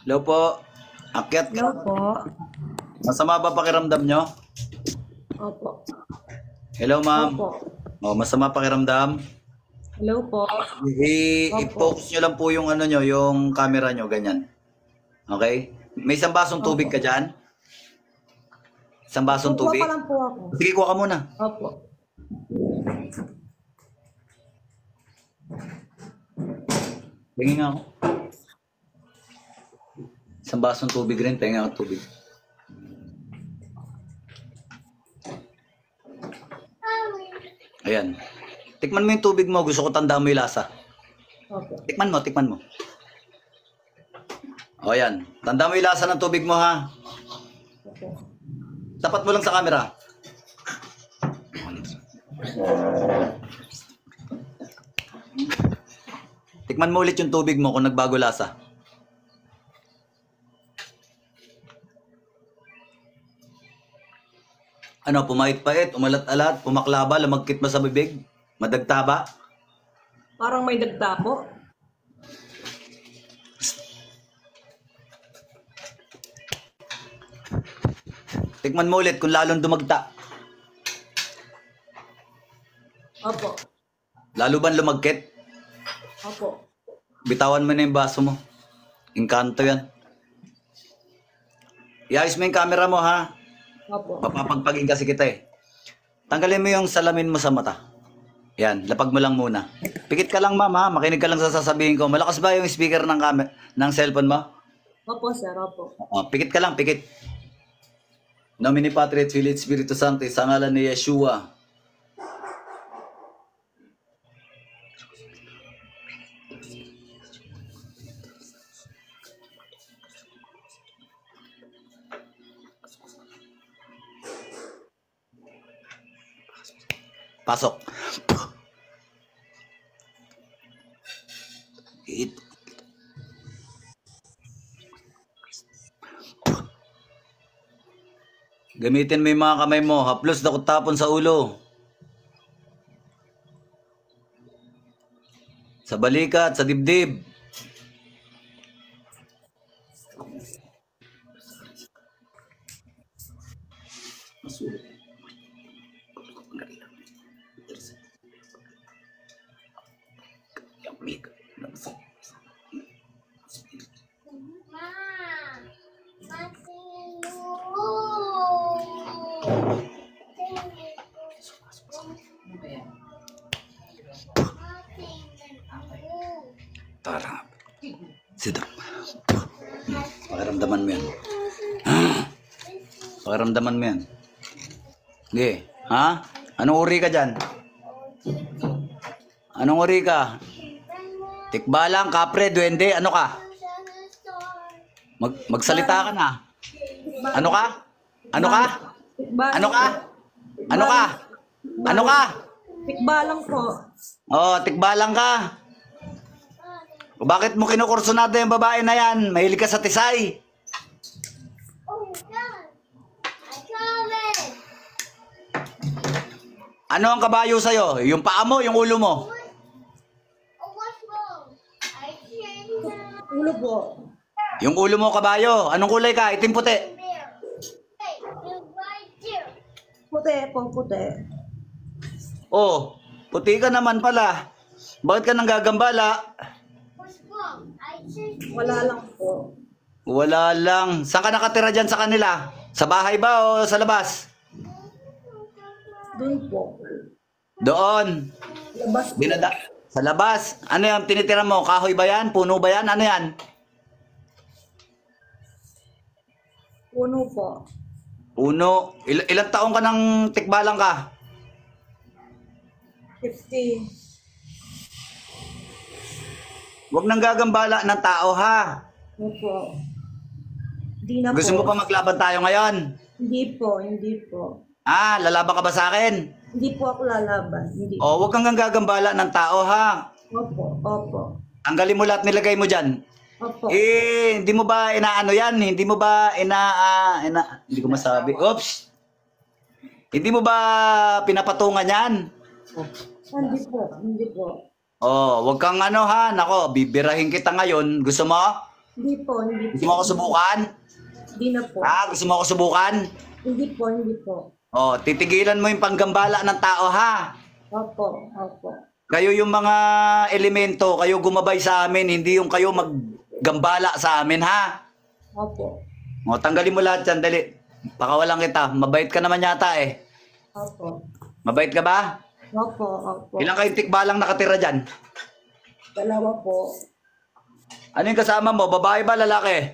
Hello po. Akyat ka. Hello po. Masama ba pakiramdam nyo? Opo. Hello, ma'am. Opo. Oh, masama pakiramdam? Hello po. Opo. I-focus nyo lang po yung ano nyo, yung camera nyo, ganyan. Okay? May isang basong tubig ka dyan? Isang basong Kukuha tubig? pa lang po ako. Sige, kuha ka muna. Opo. Tingin nga ako. Isang basong tubig rin, tingin ako tubig. Ayan. Tikman mo yung tubig mo, gusto ko tandaan mo yung lasa. Opo. Tikman mo. O yan. Tandaan mo yung lasa ng tubig mo ha. Opo. Tapat mo lang sa camera. Tikman mo ulit yung tubig mo kung nagbago lasa. Ano, pumait-pait, umalat-alat, pumaklaba, lamagkit ba sa bibig? Madagta ba? Parang may dagta po. Tikman mo ulit kung lalong dumagta. Opo. Lalo ba lumagkit? Opo. Bitawan mo na yung baso mo. Engkanto yan. Iayos mo yung camera mo ha. Opo. Papapagpagin kasi kita eh. Tanggalin mo yung salamin mo sa mata. Yan, lapag mo lang muna. Pikit ka lang ma'am ha, makinig ka lang sa sasabihin ko. Malakas ba yung speaker ng cellphone mo? Opo, sir. Opo. Oh, pikit ka lang, pikit. Nomini Patri et Filii et Spiritus Sancti, sa ngalan ni Yeshua. Pasok. It. Gamitin mo yung mga kamay mo. Haplos na tapon sa ulo. Sa balikat, sa dibdib. Tara. Sit down. Pakiramdaman mo yan. Pakiramdaman mo yan. Sige. Ha? Anong uri ka dyan? Anong uri ka? Tikbalang, kapre, duwende, ano ka? Magsalita ka na. Ano ka? Ano ka? Ano ka? Ano ka? Ano ka? Tikbalang po. Oh, tikbalang ka. O bakit mo kinukursunado yung babae na yan? Mahilig ka sa tisay. Ano ang kabayo sa'yo? Yung paa mo, yung ulo mo? Ulo po. Yung ulo mo kabayo. Anong kulay ka? Itim puti. Puti po, puti. Oh, puti ka naman pala. Bakit ka nang gagambala? Wala lang po. Wala lang. Saan ka nakatira dyan sa kanila? Sa bahay ba o sa labas? Doon po. Doon. Labas po. Sa labas. Ano yan? Tinitira mo? Kahoy ba yan? Puno ba yan? Ano yan? Puno po. Puno. Ilang taong ka nang tikbalang ka? 50. Huwag nang gagambala ng tao ha. Opo. Hindi na Gusto mo po. pa maglaban tayo ngayon? Hindi po, hindi po. Ah, lalaban ka ba sa akin? Hindi po ako lalaban. Hindi. O, huwag kang gagambala ng tao ha. Opo, opo. Tanggalin mo lahat nilagay mo dyan. Opo. Hindi mo ba inaano yan? Hindi mo ba hindi ko masabi. Oops! Hindi mo ba pinapatungan yan? Hindi po, hindi po. Oh, wag kang ano ha. Nako, bibirahin kita ngayon. Gusto mo? Hindi po, hindi Gusto po. mo ako subukan? Hindi na po. Gusto mo ako subukan? Hindi po, hindi po. Oh, titigilan mo yung panggambala ng tao, ha? Opo, opo. Kayo yung mga elemento, kayo gumabay sa amin, hindi yung kayo maggambala sa amin, ha? Opo. O, tanggalin mo lahat yan, dali. Pakawalan kita. Mabait ka naman yata eh. Opo. Mabait ka ba? Opo, opo. Ilang kayong tikbalang nakatira dyan? Dalawa po. Ano yung kasama mo? Babae ba, lalaki?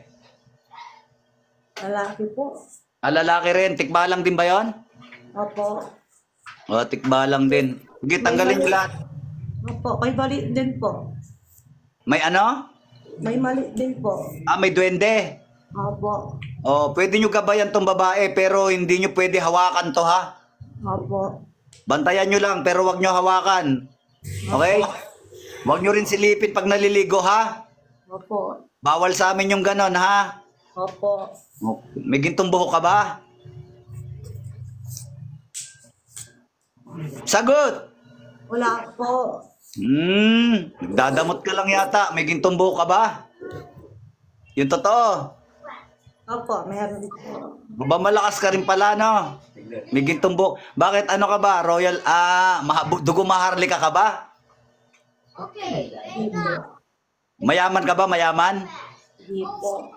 Lalaki po. Lalaki rin. Tikbalang din ba yon? Opo. O, tikbalang din. Sige, tanggalin mo lahat. Opo, may mali din po. May ano? May mali din po. May duwende. Opo. O, pwede nyo gabayan tong babae, pero hindi nyo pwede hawakan to, ha? Opo. Bantayan nyo lang, pero wag nyo hawakan. Okay? Wag nyo rin silipin pag naliligo, ha? Opo. Bawal sa amin yung ganon, ha? Opo. May gintong buhok ka ba? Sagot! Wala po. Dadamot ka lang yata. May gintong buhok ka ba? Yung totoo. Opo, meron po. Ba malakas ka rin pala, no? May gintong buhok. Bakit ano ka ba? Royal, dugo maharlika ka ba? Hindi po. Mayaman ka ba? Mayaman? Hindi po.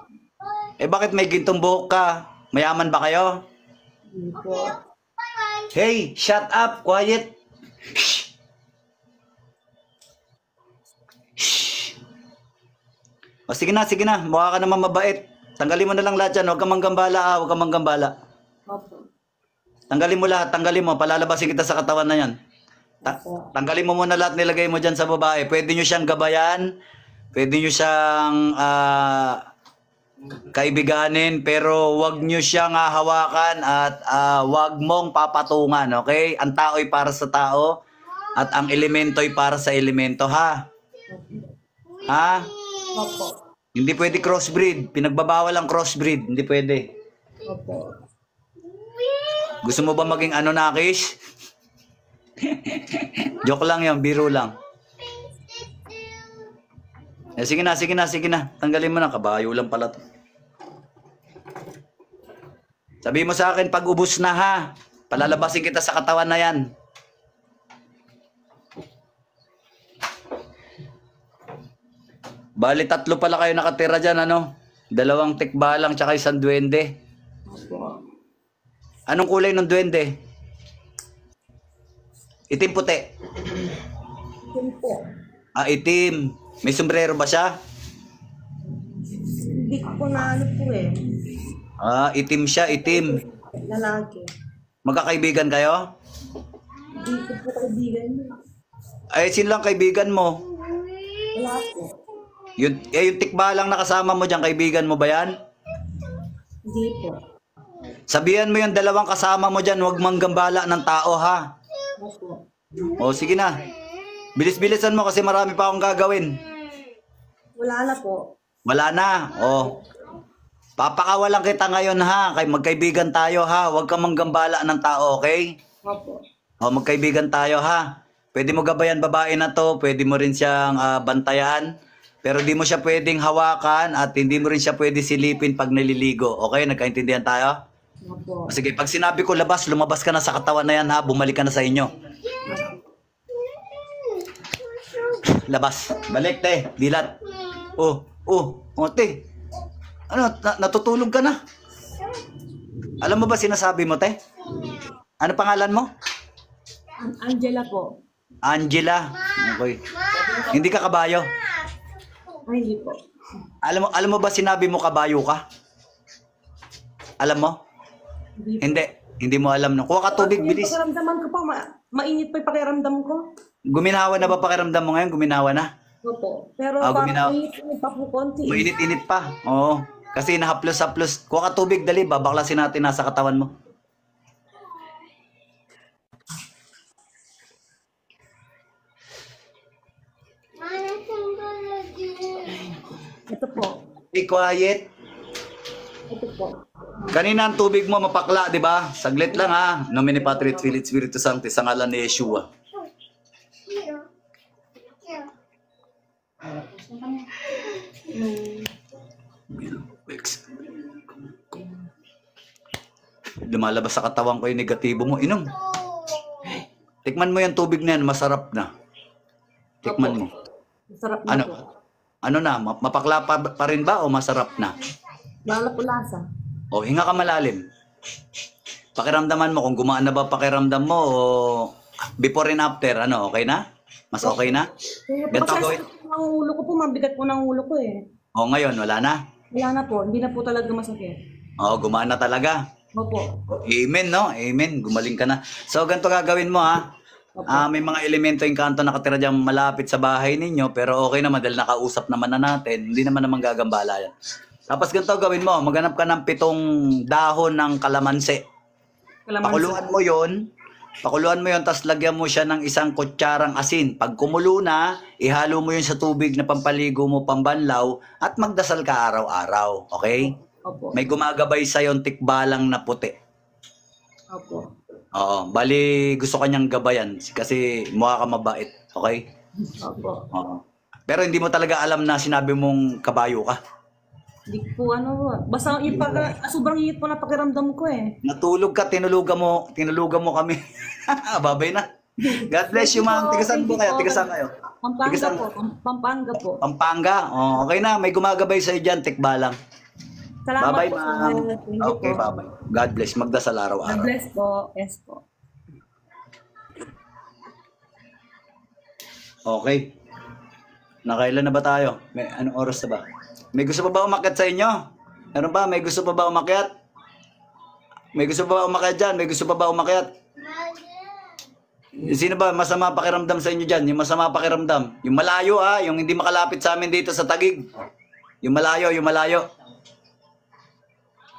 Bakit may gintong buhok ka? Mayaman ba kayo? Hindi po. Hey, shut up, quiet. Shh. Shh. O sige na, sige na. Mukha ka naman mabait. Tanggalin mo na lang lahat yan. Huwag kang manggambala, huwag kang manggambala. Opo. Tanggalin mo lahat, tanggalin mo. Palalabasin kita sa katawan na yan. Tanggalin mo muna lahat, nilagay mo dyan sa babae. Pwede nyo siyang gabayan. Pwede nyo siyang kaibiganin, pero wag nyo siyang hawakan at wag mong papatungan, okay? Ang tao'y para sa tao at ang elemento'y para sa elemento, ha? Ha? Opo. Hindi pwede crossbreed. Pinagbabawal ang crossbreed. Hindi pwede. Opo. Gusto mo ba maging ano, Nakish? Joke lang yan, biro lang. Sige na, sige na, sige na. Tanggalin mo na, kabayo lang pala to. Sabi mo sa akin pag ubos na, ha. Palalabasin kita sa katawan na yan. Bali, 3 pala kayo nakatira dyan, ano? 2 tikbalang tsaka 1 duwende. Opo. Anong kulay ng duwende? Itim puti. Hindi po. Itim. May sombrero ba siya? Hindi ko po na ano po eh. Itim siya, itim. Lalaki. Magkakaibigan kayo? Hindi ko po kaibigan yun. Sino lang kaibigan mo? Wala po. Yung tikbalang nakasama mo dyan, kaibigan mo ba yan? Hindi po. Sabihan mo yung 2 kasama mo dyan, huwag manggambala ng tao, ha? Opo. Sige na. Bilis-bilisan mo kasi marami pa akong gagawin. Wala na po. Wala na. Papakawalan kita ngayon, ha? Magkaibigan tayo, ha? Huwag kang manggambala ng tao, okay? Opo. Magkaibigan tayo, ha? Pwede mo gabayan babae na to, pwede mo rin siyang bantayan, pero di mo siya pwedeng hawakan at hindi mo rin siya pwede silipin pag naliligo. Okay? Nagkaintindihan tayo? Opo. Sige, pag sinabi ko labas, lumabas ka na sa katawan na yan, ha? Bumalik ka na sa inyo. Labas. Balik, te. Dilat. Te. Ano, natutulog ka na? Alam mo ba sinasabi mo, te? Ano pangalan mo? Angela po. Angela. Okay. Hindi ka kabayo. Ay, hindi po. Alam mo ba sinabi mo kabayo ka? Alam mo? Hindi po. Hindi mo alam. No? Kuha ka tubig, bilis. Pakiramdaman ko po, mainit pa yung pakiramdam ko. Guminawa na ba pakiramdam mo ngayon? Guminawa na? Opo. Pero guminawa. mainit pa po konti. Mainit-init pa. Oo. Kasi nahaplos-haplos. Kuha ka tubig, dali. Babaklasin natin nasa katawan mo. Ito po. Be quiet. Ito po. Kanina ang tubig mo mapakla, di ba? Saglit lang, ha. Nomine Patri et Filii et Spiritus Sancti, sa ngalan ni Yeshua. lumalabas sa katawan ko yung negatibo mo. Inom. Tikman mo yung tubig na yan, masarap na. Tikman mo. Masarap na Ano? po. Ano na, mapakla pa rin ba o masarap na? Lalo po lasa. O, hinga ka malalim. Pakiramdaman mo kung gumaan na ba pakiramdam mo o before and after, ano, okay na? Mas okay na? Ganito Kasi gawin. ang ulo ko po, mabigat po ng ulo ko eh. O, ngayon, wala na? Wala na po, hindi na po talaga masakit. O, gumaan na talaga. Opo. Amen, no? Amen. Gumaling ka na. So, ganito gagawin mo, ha? May mga elemento yung kanto nakatira dyan malapit sa bahay ninyo, pero okay naman dahil nakausap naman na natin. Hindi naman gagambala yan. Tapos ganito gawin mo, maghanap ka ng 7 dahon ng kalamansi. Pakuluan mo yon. Pakuluan mo yon, tapos lagyan mo siya ng 1 kutsarang asin. Pag kumulo na, ihalo mo yun sa tubig na pampaligo mo, pambanlaw, at magdasal ka araw-araw. Okay? Opo. May gumagabay sa yung tikbalang na puti. Opo. Oo, bali gusto kanyang gabayan kasi mukha ka mabait. Okay? Opo. Oo. Pero hindi mo talaga alam na sinabi mong kabayo ka. Hindi po ano, basta yung sobrang init po na pakiramdam ko eh. Natulog ka, tinulugan mo kami. Babay na. God bless you, ma'am. Tigasan po kayo, tigasan kayo. Pampanga Tigasan po, Pampanga po. Pampanga. Oh, okay na, may gumagabay sa diyan, tikbalang. Salamat Bye-bye, po. ma'am. Thank you Okay, po. bye-bye. God bless. Magdasal God araw-araw. bless po. Yes po. Okay. Nakailan na ba tayo? May anong oras na ba? May gusto pa ba umakyat sa inyo? Meron ba? May gusto pa ba umakyat? May gusto pa ba umakyat dyan? May gusto pa ba umakyat? Sino ba masama pakiramdam sa inyo dyan? Yung masama pakiramdam. Yung malayo ha, yung hindi makalapit sa amin dito sa Taguig. Yung malayo, yung malayo.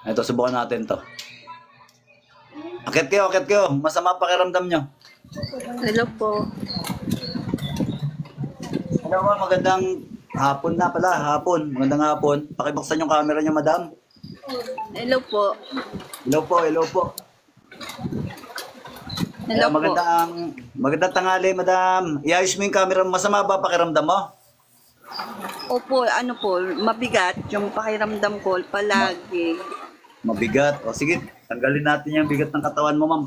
Ito, subukan natin to. Akyat kayo. Masama pakiramdam nyo. Hello po. Hello ba, magandang hapon na pala, hapon. Magandang hapon. Pakibuksan yung camera nyo, madam. Hello po. Hello po. Hello po. Magandang tanghali, madam. Iayos mo yung camera mo. Masama ba pakiramdam mo? Opo, ano po, mabigat yung pakiramdam ko palagi. Mabigat. O sige, tanggalin natin yung bigat ng katawan mo, ma'am.